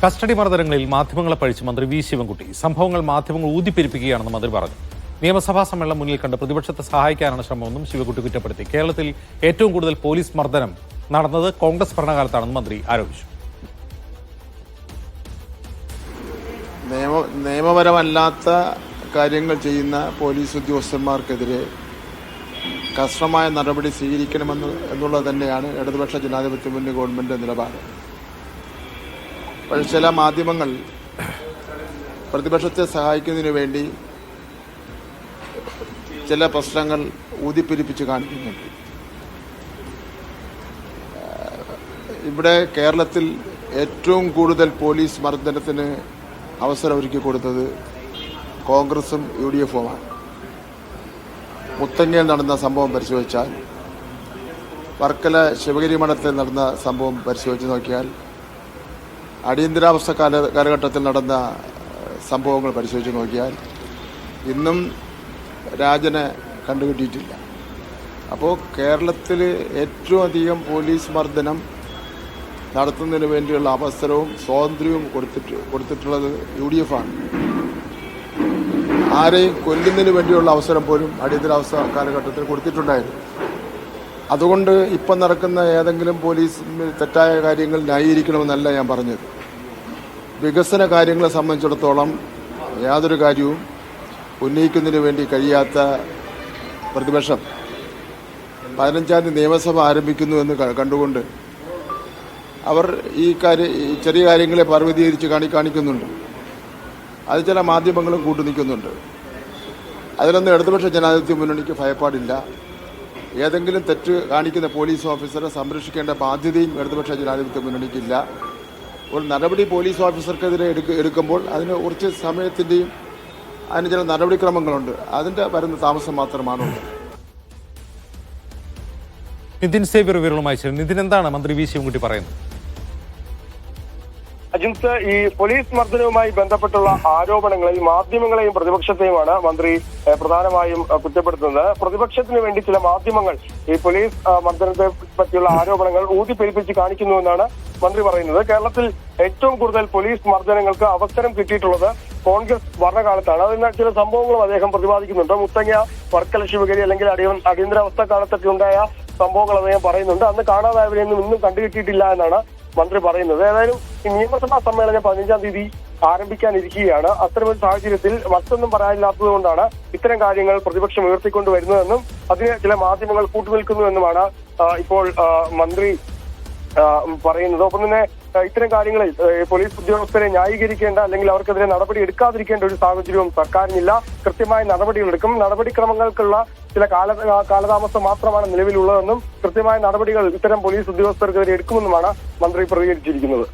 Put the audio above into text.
Custody മർദ്ദനങ്ങളിൽ മാധ്യമങ്ങളെ പഴിച്ച് മന്ത്രി V Sivankutty. സംഭവങ്ങൾ മാധ്യമങ്ങൾ ഊതിപ്പെരുപ്പിക്കുകയാണെന്ന് മന്ത്രി പറഞ്ഞു. നിയമസഭാ സമ്മേളനം മുന്നിൽ കണ്ട് പ്രതിപക്ഷത്തെ സഹായിക്കാനാണ് ശ്രമമെന്നും ശിവൻകുട്ടി കുറ്റപ്പെടുത്തി. കേരളത്തിൽ ഏറ്റവും കൂടുതൽ പോലീസ് മർദ്ദനം നടന്നത് കോൺഗ്രസ് ഭരണകാലത്താണെന്ന് മന്ത്രി ആരോപിച്ചു. നിയമപരമല്ലാത്ത കാര്യങ്ങൾ ചെയ്യുന്ന പോലീസ് ഉദ്യോഗസ്ഥന്മാർക്കെതിരെ കർശനമായ നടപടി സ്വീകരിക്കണമെന്നുള്ളത് തന്നെയാണ് ഇടതുപക്ഷ ജനാധിപത്യ മുന്നണി ഗവൺമെന്റ് നിലപാട്. പക്ഷേ ചില മാധ്യമങ്ങൾ പ്രതിപക്ഷത്തെ സഹായിക്കുന്നതിന് വേണ്ടി ചില പ്രശ്നങ്ങൾ ഊതിപ്പെരുപ്പിച്ച് കാണിക്കുന്നുണ്ട്. ഇവിടെ കേരളത്തിൽ ഏറ്റവും കൂടുതൽ പോലീസ് മർദ്ദനത്തിന് അവസരം ഒരുക്കി കൊടുത്തത് കോൺഗ്രസും UDF-ഉമാണ്. മുത്തങ്ങയിൽ നടന്ന സംഭവം പരിശോധിച്ചാൽ, വർക്കല ശിവഗിരി മഠത്തിൽ നടന്ന സംഭവം പരിശോധിച്ച് നോക്കിയാൽ, അടിയന്തരാവസ്ഥ കാലഘട്ടത്തിൽ നടന്ന സംഭവങ്ങൾ പരിശോധിച്ച് നോക്കിയാൽ ഇന്നും രാജനെ കണ്ടുകിട്ടിയിട്ടില്ല. അപ്പോൾ കേരളത്തിൽ ഏറ്റവും അധികം പോലീസ് മർദ്ദനം നടത്തുന്നതിന് വേണ്ടിയുള്ള അവസരവും സ്വാതന്ത്ര്യവും കൊടുത്തിട്ടുള്ളത് UDF-ആണ്. ആരെയും കൊല്ലുന്നതിന് വേണ്ടിയുള്ള അവസരം പോലും അടിയന്തരാവസ്ഥ കാലഘട്ടത്തിൽ കൊടുത്തിട്ടുണ്ടായിരുന്നു. അതുകൊണ്ട് ഇപ്പം നടക്കുന്ന ഏതെങ്കിലും പോലീസ് തെറ്റായ കാര്യങ്ങൾ ന്യായീകരിക്കണമെന്നല്ല ഞാൻ പറഞ്ഞത്. വികസന കാര്യങ്ങളെ സംബന്ധിച്ചിടത്തോളം യാതൊരു കാര്യവും ഉന്നയിക്കുന്നതിന് വേണ്ടി കഴിയാത്ത പ്രതിപക്ഷം 15-ാം തീയതി നിയമസഭ ആരംഭിക്കുന്നു എന്ന് കണ്ടുകൊണ്ട് അവർ ഈ ചെറിയ കാര്യങ്ങളെ പർവ്വതീകരിച്ച് കാണിക്കുന്നുണ്ട്. അത് ചില മാധ്യമങ്ങളും കൂട്ടുനിൽക്കുന്നുണ്ട്. അതിലൊന്നും ഇടതുപക്ഷ ജനാധിപത്യ മുന്നണിക്ക് ഭയപ്പാടില്ല. ഏതെങ്കിലും തെറ്റ് കാണിക്കുന്ന പോലീസ് ഓഫീസറെ സംരക്ഷിക്കേണ്ട ബാധ്യതയും ഇടതുപക്ഷ ജനാധിപത്യ മുന്നണിക്കില്ല. ഒരു നടപടി പോലീസ് ഓഫീസർക്കെതിരെ എടുക്കുമ്പോൾ അതിന് കുറച്ച് സമയത്തിൻ്റെയും അതിന് ചില നടപടിക്രമങ്ങളുണ്ട്. അതിൻ്റെ വരുന്ന താമസം മാത്രമാണുള്ളത്. നിതിൻ സേവ്യർ വിവരങ്ങളുമായി ചേർന്നു. നിതിൻ, എന്താണ് മന്ത്രി വി ശിവൻകുട്ടി പറയുന്നത്? അജിൻസ്, ഈ പോലീസ് മർദ്ദനവുമായി ബന്ധപ്പെട്ടുള്ള ആരോപണങ്ങളിൽ മാധ്യമങ്ങളെയും പ്രതിപക്ഷത്തെയുമാണ് മന്ത്രി പ്രധാനമായും കുറ്റപ്പെടുത്തുന്നത്. പ്രതിപക്ഷത്തിന് വേണ്ടി ചില മാധ്യമങ്ങൾ ഈ പോലീസ് മർദ്ദനത്തെ പറ്റിയുള്ള ആരോപണങ്ങൾ ഊതിപ്പെരുപ്പിച്ച് കാണിക്കുന്നുവെന്നാണ് മന്ത്രി പറയുന്നത്. കേരളത്തിൽ ഏറ്റവും കൂടുതൽ പോലീസ് മർദ്ദനങ്ങൾക്ക് അവസരം കിട്ടിയിട്ടുള്ളത് കോൺഗ്രസ് ഭരണകാലത്താണ്. അതിന് ചില സംഭവങ്ങളും അദ്ദേഹം പ്രതിപാദിക്കുന്നുണ്ട്. മുത്തങ്ങ, വർക്കല ശിവഗിരി അല്ലെങ്കിൽ അടിയന്തരാവസ്ഥ കാലത്തൊക്കെ ഉണ്ടായ സംഭവങ്ങൾ അദ്ദേഹം പറയുന്നുണ്ട്. അന്ന് കാണാതായവരെയൊന്നും ഇന്നും കണ്ടുകിട്ടിയിട്ടില്ല എന്നാണ് മന്ത്രി പറയുന്നത്. ഏതായാലും ഈ നിയമസഭാ സമ്മേളനം 15-ാം തീയതി ആരംഭിക്കാനിരിക്കുകയാണ്. അത്തരമൊരു സാഹചര്യത്തിൽ മറ്റൊന്നും പറയാനില്ലാത്തത് കൊണ്ടാണ് ഇത്തരം കാര്യങ്ങൾ പ്രതിപക്ഷം ഉയർത്തിക്കൊണ്ടുവരുന്നതെന്നും അതിന് ചില മാധ്യമങ്ങൾ കൂട്ടുനിൽക്കുന്നുവെന്നുമാണ് ഇപ്പോൾ മന്ത്രി പറയുന്നത്. ഒപ്പം തന്നെ ഇത്തരം കാര്യങ്ങളിൽ പോലീസ് ഉദ്യോഗസ്ഥരെ ന്യായീകരിക്കേണ്ട അല്ലെങ്കിൽ അവർക്കെതിരെ നടപടി എടുക്കാതിരിക്കേണ്ട ഒരു സാഹചര്യവും സർക്കാരിനില്ല. കൃത്യമായ നടപടികളെടുക്കും. നടപടിക്രമങ്ങൾക്കുള്ള ചില കാലതാമസം മാത്രമാണ് നിലവിലുള്ളതെന്നും കൃത്യമായ നടപടികൾ ഇത്തരം പോലീസ് ഉദ്യോഗസ്ഥർക്കെതിരെ എടുക്കുമെന്നുമാണ് മന്ത്രി പ്രതികരിച്ചിരിക്കുന്നത്.